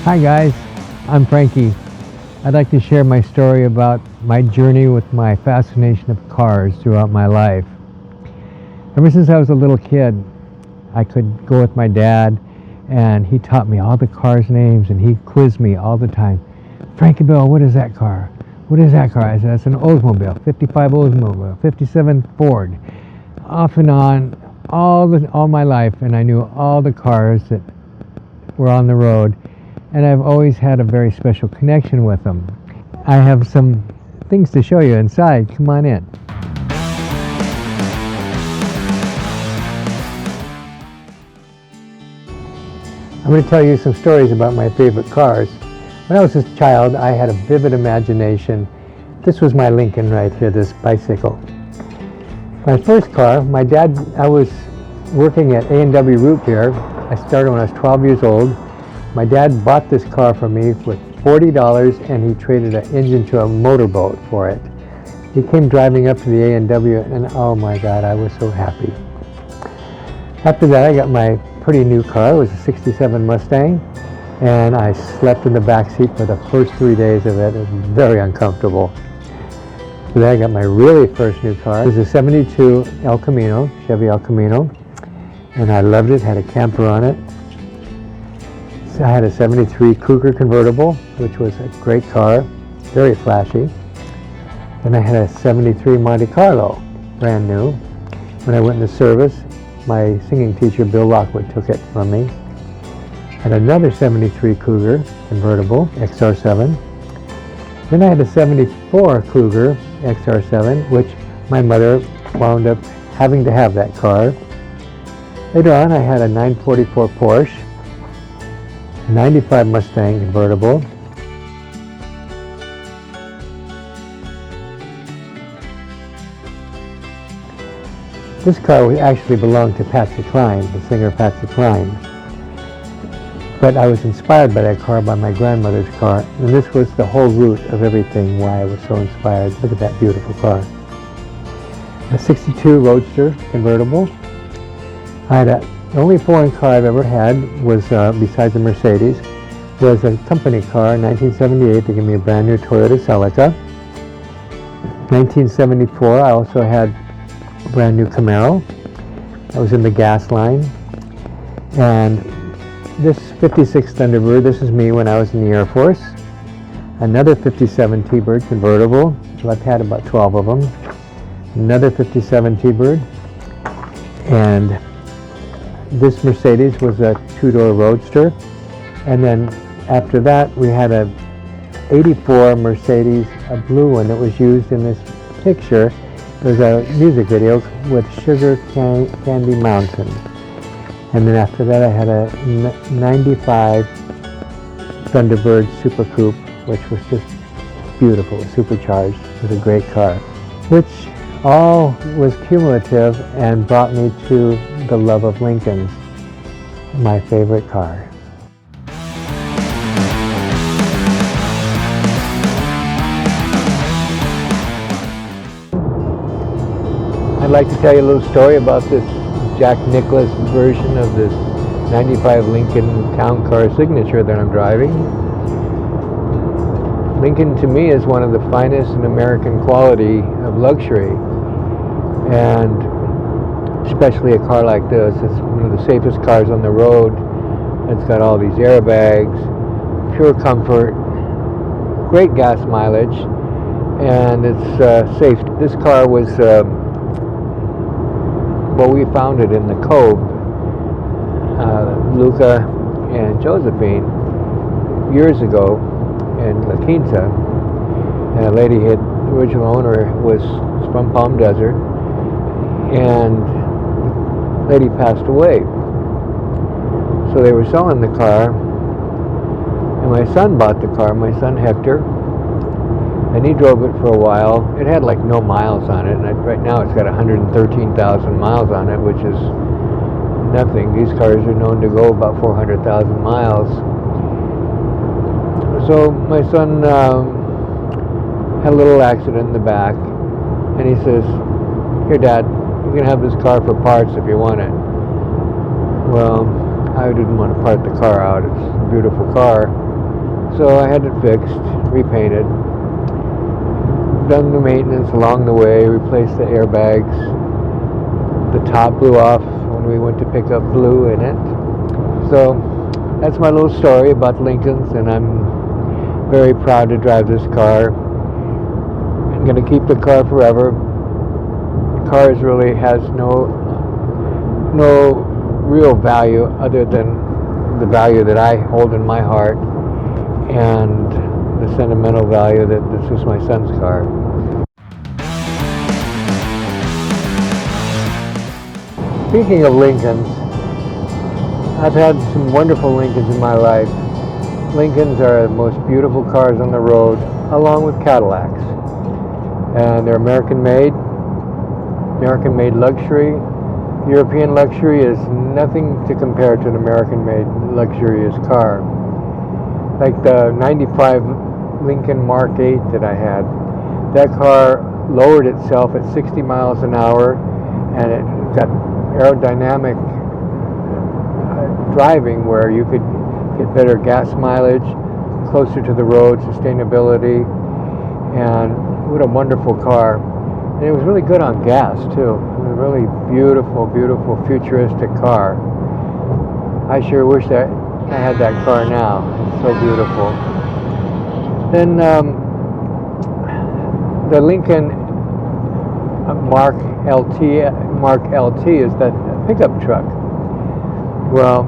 Hi guys, I'm Frankie. I'd like to share my story about my journey with my fascination of cars throughout my life. Ever since I was a little kid, I could go with my dad and he taught me all the cars' names and he quizzed me all the time. Frankie Bill, what is that car? What is that car? I said, that's an Oldsmobile, 55 Oldsmobile, 57 Ford. Off and on, all my life, and I knew all the cars that were on the road. And I've always had a very special connection with them. I have some things to show you inside. Come on in. I'm going to tell you some stories about my favorite cars. When I was a child, I had a vivid imagination. This was my Lincoln right here, this bicycle. My first car, I was working at A&W Root Beer. I started when I was 12 years old. My dad bought this car for me with $40 and he traded an engine to a motorboat for it. He came driving up to the A&W and oh my God, I was so happy. After that, I got my pretty new car. It was a 67 Mustang and I slept in the back seat for the first 3 days of it. It was very uncomfortable. So then I got my really first new car. It was a 72 El Camino, Chevy El Camino, and I loved it, had a camper on it. I had a 73 Cougar convertible, which was a great car, very flashy. Then I had a 73 Monte Carlo, brand new. When I went into service, my singing teacher, Bill Lockwood, took it from me. Had another 73 Cougar convertible, XR7. Then I had a 74 Cougar XR7, which my mother wound up having to have that car. Later on, I had a 944 Porsche, 95 Mustang convertible. This car actually belonged to Patsy Cline, the singer Patsy Cline. But I was inspired by that car by my grandmother's car, and this was the whole root of everything why I was so inspired. Look at that beautiful car. A 62 Roadster convertible. The only foreign car I've ever had was, besides a Mercedes, was a company car in 1978. They gave me a brand new Toyota Celica. 1974, I also had a brand new Camaro. I was in the gas line. And this 56 Thunderbird, this is me when I was in the Air Force. Another 57 T-Bird convertible. So I've had about 12 of them. Another 57 T-Bird. And this Mercedes was a two-door Roadster, and then after that we had a 84 Mercedes, a blue one that was used in this picture. There's a music video with Sugar Candy Mountain. And then after that I had a 95 Thunderbird Super Coupe, which was just beautiful, supercharged. It was a great car, which all was cumulative and brought me to the love of Lincolns, my favorite car. I'd like to tell you a little story about this Jack Nicklaus version of this 95 Lincoln Town Car Signature that I'm driving. Lincoln to me is one of the finest in American quality of luxury, and especially a car like this. It's one of the safest cars on the road. It's got all these airbags, pure comfort, great gas mileage, and it's safe. This car was, we found it in the Cove, Luca and Josephine, years ago in La Quinta. And a lady the original owner was from Palm Desert, and the lady passed away. So they were selling the car, and my son bought the car, my son Hector, and he drove it for a while. It had like no miles on it, and right now it's got 113,000 miles on it, which is nothing. These cars are known to go about 400,000 miles. So my son had a little accident in the back, and he says, "Here, Dad, you can have this car for parts if you want it." Well, I didn't want to part the car out. It's a beautiful car. So I had it fixed, repainted, done the maintenance along the way, replaced the airbags. The top blew off when we went to pick up glue in it. So that's my little story about Lincolns, and I'm very proud to drive this car. I'm going to keep the car forever. The car really has no real value other than the value that I hold in my heart and the sentimental value that this was my son's car. Speaking of Lincolns, I've had some wonderful Lincolns in my life. Lincolns are the most beautiful cars on the road, along with Cadillacs. And they're American-made luxury. European luxury is nothing to compare to an American-made luxurious car. Like the 95 Lincoln Mark 8 that I had. That car lowered itself at 60 miles an hour, and it got aerodynamic driving where you could get better gas mileage, closer to the road, sustainability, and what a wonderful car. And it was really good on gas too. It was a really beautiful, beautiful, futuristic car. I sure wish that I had that car now. It's so beautiful. Then the Lincoln Mark LT is that pickup truck. Well,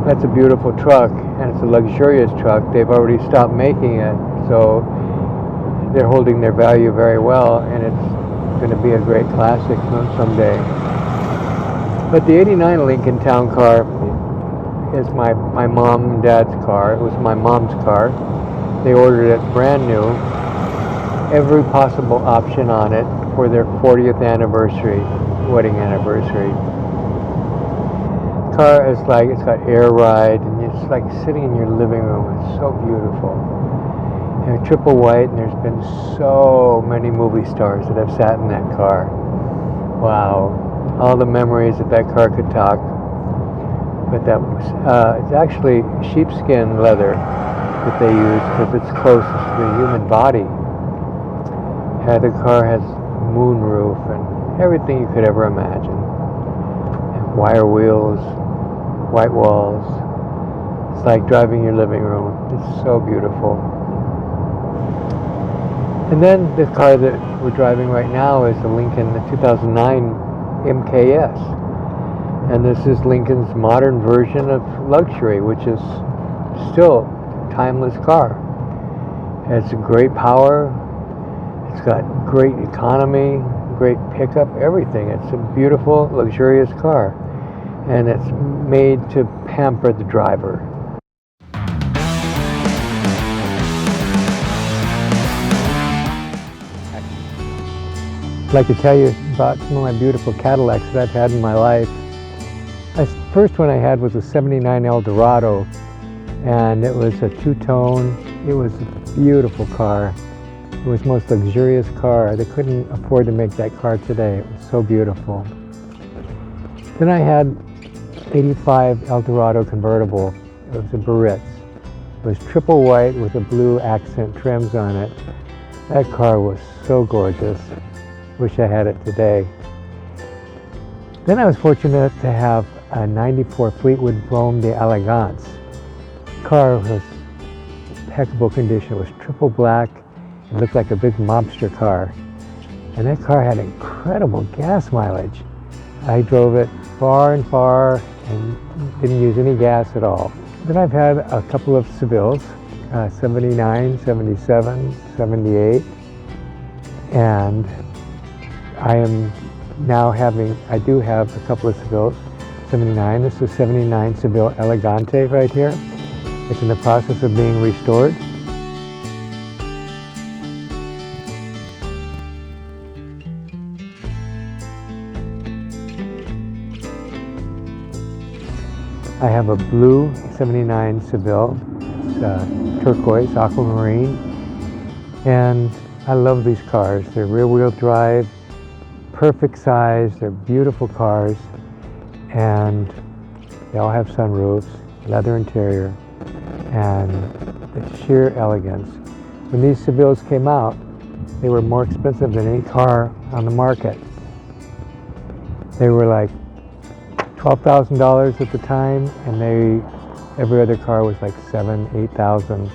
that's a beautiful truck, and it's a luxurious truck. They've already stopped making it, so they're holding their value very well, and it's going to be a great classic someday. But the 89 Lincoln Town Car is my mom and dad's car. It was my mom's car. They ordered it brand new, every possible option on it for their 40th anniversary, wedding anniversary. The car is like, it's got air ride, and it's like sitting in your living room. It's so beautiful. And triple white, and there's been so many movie stars that have sat in that car. Wow, all the memories that car could talk. But that was, it's actually sheepskin leather that they use because it's closest to the human body. The car has moonroof and everything you could ever imagine. And wire wheels, white walls. It's like driving your living room. It's so beautiful. And then the car that we're driving right now is the Lincoln 2009 MKS. And this is Lincoln's modern version of luxury, which is still a timeless car. It's a great power. It's got great economy, great pickup, everything. It's a beautiful, luxurious car. And it's made to pamper the driver. I'd like to tell you about some of my beautiful Cadillacs that I've had in my life. The first one I had was a 79 Eldorado, and it was a two-tone. It was a beautiful car. It was the most luxurious car. They couldn't afford to make that car today. It was so beautiful. Then I had 85 Eldorado convertible. It was a Baritz. It was triple white with a blue accent trims on it. That car was so gorgeous. Wish I had it today. Then I was fortunate to have a 94 Fleetwood Brougham d'Elegance. The car was impeccable condition. It was triple black. It looked like a big mobster car. And that car had incredible gas mileage. I drove it far and far and didn't use any gas at all. Then I've had a couple of Sevilles, 79, 77, 78, and I do have a couple of Sevilles, 79. This is 79 Seville Elegante right here. It's in the process of being restored. I have a blue 79 Seville. It's turquoise, aquamarine. And I love these cars. They're rear-wheel drive, perfect size. They're beautiful cars. And they all have sunroofs, leather interior. and the sheer elegance. When these Sevilles came out, they were more expensive than any car on the market. They were like $12,000 at the time, and every other car was like $7,000, $8,000.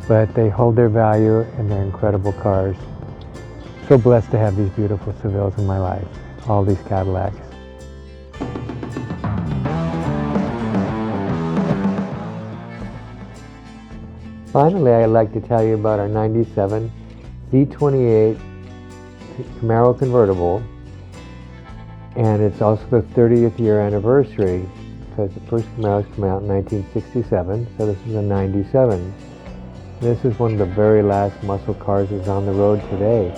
But they hold their value, and they're incredible cars. So blessed to have these beautiful Sevilles in my life, all these Cadillacs. Finally, I'd like to tell you about our 97 Z28 Camaro convertible. And it's also the 30th year anniversary, because the first Camaros came out in 1967, so this is a 97. This is one of the very last muscle cars that's on the road today.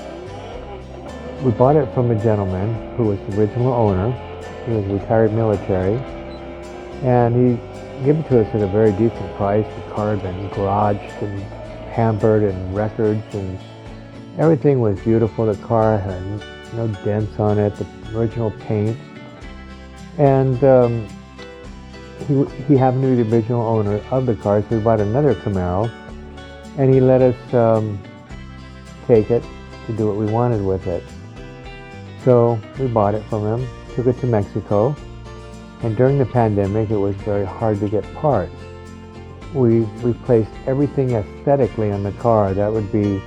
We bought it from a gentleman who was the original owner. He was retired military, and he gave it to us at a very decent price. The car had been garaged and hampered and records, and everything was beautiful. The car had no dents on it, the original paint. And he happened to be the original owner of the car, so we bought another Camaro, and he let us take it to do what we wanted with it. So we bought it from him, took it to Mexico, and during the pandemic it was very hard to get parts. We replaced everything aesthetically on the car. That would be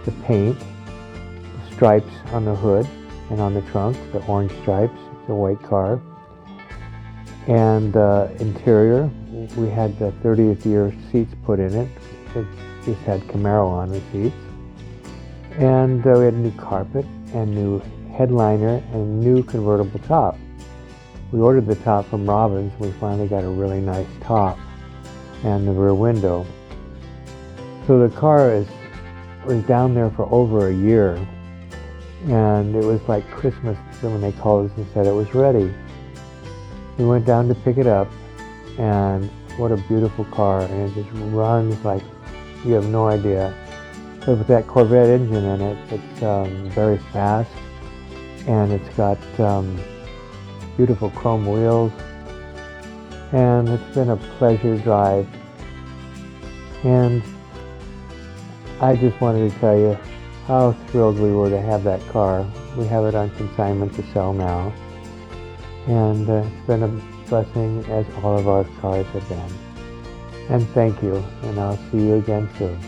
the paint, the stripes on the hood and on the trunk, the orange stripes, the white car. And interior, we had the 30th year seats put in it. It just had Camaro on the seats. And we had a new carpet and new headliner and a new convertible top. We ordered the top from Robbins. We finally got a really nice top and the rear window. So the car was down there for over a year, and it was like Christmas when they called us and said it was ready. We went down to pick it up, and what a beautiful car, and it just runs like you have no idea. So with that Corvette engine in it, it's very fast, and it's got beautiful chrome wheels, and it's been a pleasure drive. And I just wanted to tell you how thrilled we were to have that car. We have it on consignment to sell now, and it's been a blessing, as all of our cars have been. And thank you, and I'll see you again soon.